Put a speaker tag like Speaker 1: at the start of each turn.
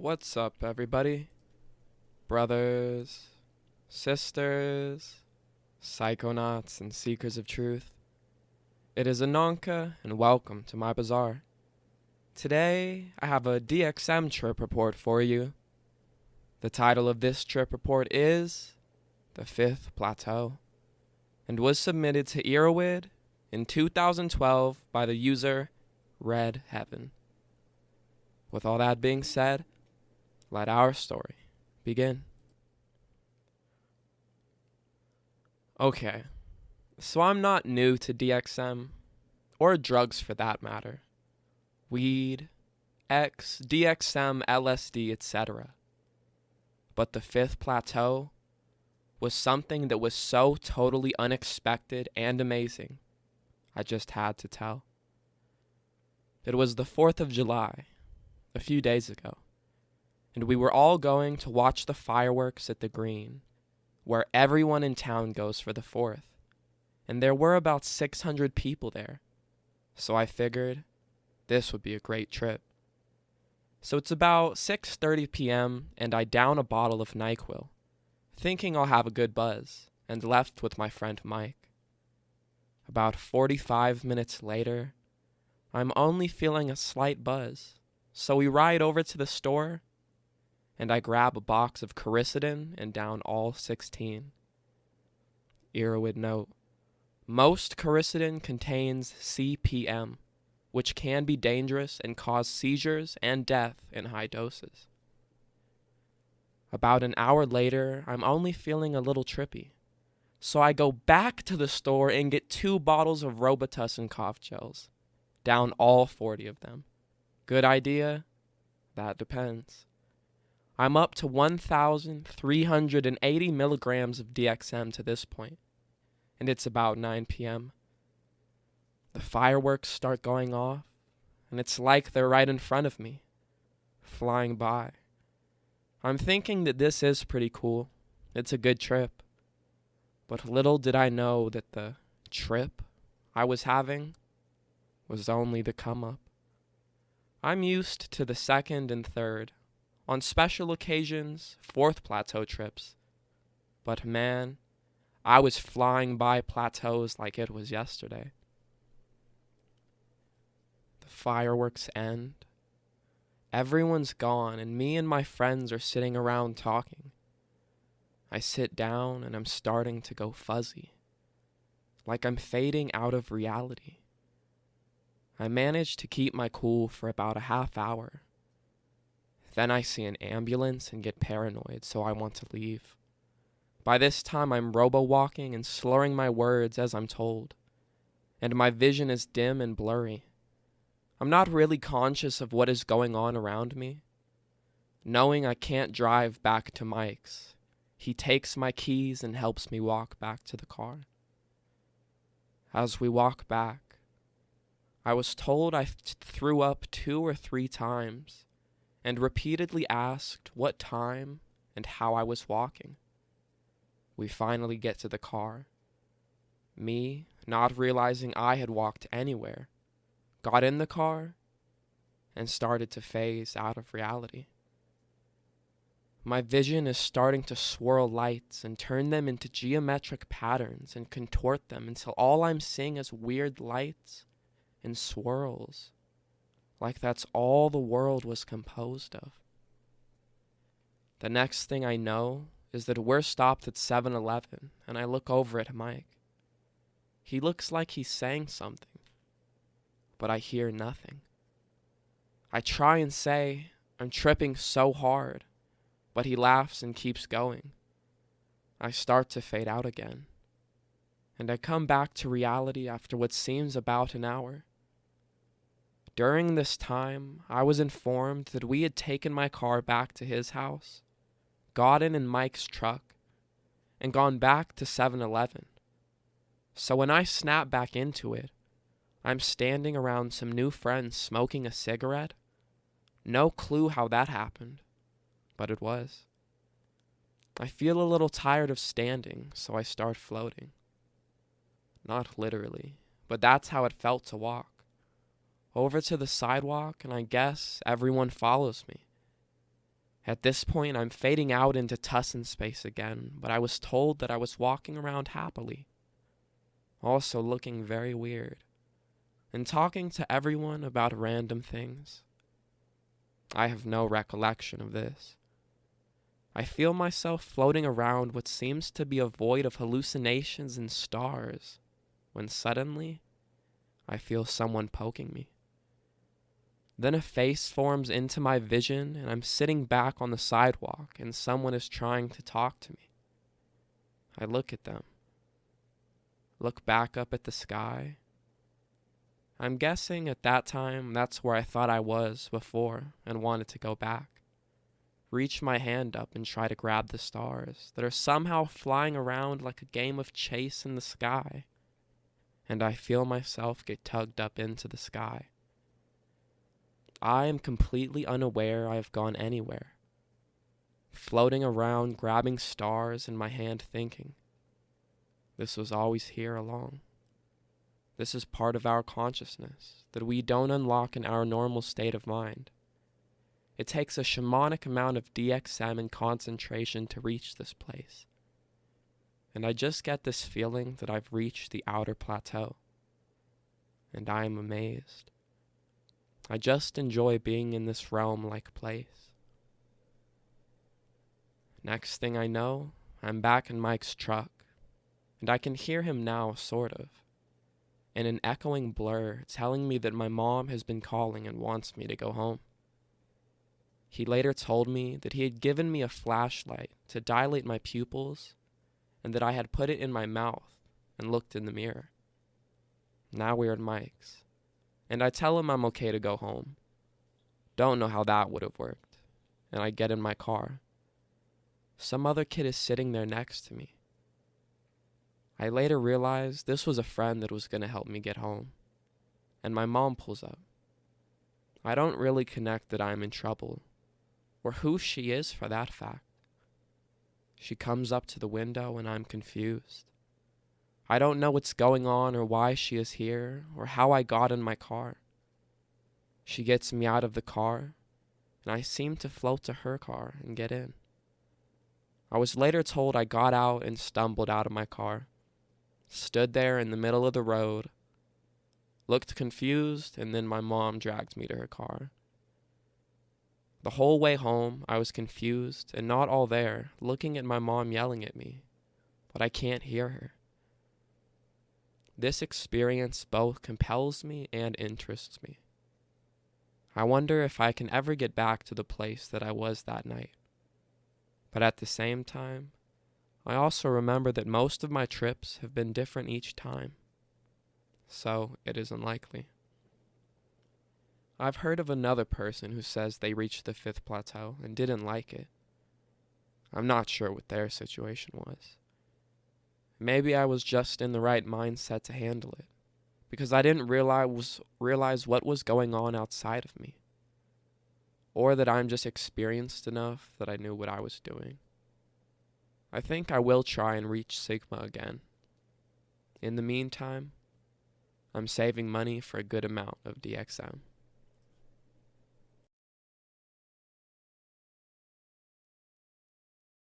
Speaker 1: What's up, everybody? Brothers, sisters, psychonauts, and seekers of truth. It is Ananka, and welcome to my bazaar. Today, I have a DXM trip report for you. The title of this trip report is The Fifth Plateau, and was submitted to Erowid in 2012 by the user Red Heaven. With all that being said, let our story begin. Okay, so I'm not new to DXM, or drugs for that matter. Weed, X, DXM, LSD, etc. But the Fifth Plateau was something that was so totally unexpected and amazing, I just had to tell. It was the 4th of July, a few days ago, and we were all going to watch the fireworks at the Green, where everyone in town goes for the 4th, and there were about 600 people there, so I figured this would be a great trip. So it's about 6:30 p.m., and I down a bottle of NyQuil, thinking I'll have a good buzz, and left with my friend Mike. About 45 minutes later, I'm only feeling a slight buzz, so we ride over to the store, and I grab a box of Caricidin and down all 16. Erowid note: most Caricidin contains CPM, which can be dangerous and cause seizures and death in high doses. About an hour later, I'm only feeling a little trippy, so I go back to the store and get 2 bottles of Robitussin cough gels, down all 40 of them. Good idea? That depends. I'm up to 1,380 milligrams of DXM to this point, and it's about 9 p.m. The fireworks start going off, and it's like they're right in front of me, flying by. I'm thinking that this is pretty cool. It's a good trip. But little did I know that the trip I was having was only the come up. I'm used to the 2nd and 3rd, on special occasions, 4th plateau trips. But man, I was flying by plateaus like it was yesterday. The fireworks end. Everyone's gone, and me and my friends are sitting around talking. I sit down, and I'm starting to go fuzzy, like I'm fading out of reality. I manage to keep my cool for about a half hour. Then I see an ambulance and get paranoid, so I want to leave. By this time, I'm robo-walking and slurring my words as I'm told, and my vision is dim and blurry. I'm not really conscious of what is going on around me. Knowing I can't drive back to Mike's, he takes my keys and helps me walk back to the car. As we walk back, I was told I threw up 2 or 3 times and repeatedly asked what time and how I was walking. We finally get to the car. Me, not realizing I had walked anywhere, got in the car and started to phase out of reality. My vision is starting to swirl lights and turn them into geometric patterns and contort them until all I'm seeing is weird lights and swirls, like that's all the world was composed of. The next thing I know is that we're stopped at 7-Eleven, and I look over at Mike. He looks like he's saying something, but I hear nothing. I try and say, I'm tripping so hard, but he laughs and keeps going. I start to fade out again, and I come back to reality after what seems about an hour. During this time, I was informed that we had taken my car back to his house, gotten in Mike's truck, and gone back to 7-Eleven. So when I snap back into it, I'm standing around some new friends smoking a cigarette. No clue how that happened, but it was. I feel a little tired of standing, so I start floating. Not literally, but that's how it felt to walk. Over to the sidewalk, and I guess everyone follows me. At this point, I'm fading out into Tussin space again, but I was told that I was walking around happily, also looking very weird, and talking to everyone about random things. I have no recollection of this. I feel myself floating around what seems to be a void of hallucinations and stars, when suddenly, I feel someone poking me. Then a face forms into my vision, and I'm sitting back on the sidewalk, and someone is trying to talk to me. I look at them, look back up at the sky. I'm guessing at that time that's where I thought I was before and wanted to go back. Reach my hand up and try to grab the stars that are somehow flying around like a game of chase in the sky, and I feel myself get tugged up into the sky. I am completely unaware I have gone anywhere, floating around, grabbing stars in my hand, thinking, this was always here along. This is part of our consciousness that we don't unlock in our normal state of mind. It takes a shamanic amount of DXM and concentration to reach this place. And I just get this feeling that I've reached the outer plateau. And I am amazed. I just enjoy being in this realm-like place. Next thing I know, I'm back in Mike's truck, and I can hear him now, sort of, in an echoing blur telling me that my mom has been calling and wants me to go home. He later told me that he had given me a flashlight to dilate my pupils and that I had put it in my mouth and looked in the mirror. Now we're at Mike's, and I tell him I'm okay to go home. Don't know how that would have worked, and I get in my car. Some other kid is sitting there next to me. I later realized this was a friend that was going to help me get home, and my mom pulls up. I don't really connect that I'm in trouble, or who she is for that fact. She comes up to the window and I'm confused. I don't know what's going on or why she is here or how I got in my car. She gets me out of the car and I seem to float to her car and get in. I was later told I got out and stumbled out of my car, stood there in the middle of the road, looked confused, and then my mom dragged me to her car. The whole way home, I was confused and not all there, looking at my mom yelling at me, but I can't hear her. This experience both compels me and interests me. I wonder if I can ever get back to the place that I was that night. But at the same time, I also remember that most of my trips have been different each time. So it is unlikely. I've heard of another person who says they reached the 5th plateau and didn't like it. I'm not sure what their situation was. Maybe I was just in the right mindset to handle it, because I didn't realize what was going on outside of me, or that I'm just experienced enough that I knew what I was doing. I think I will try and reach Sigma again. In the meantime, I'm saving money for a good amount of DXM.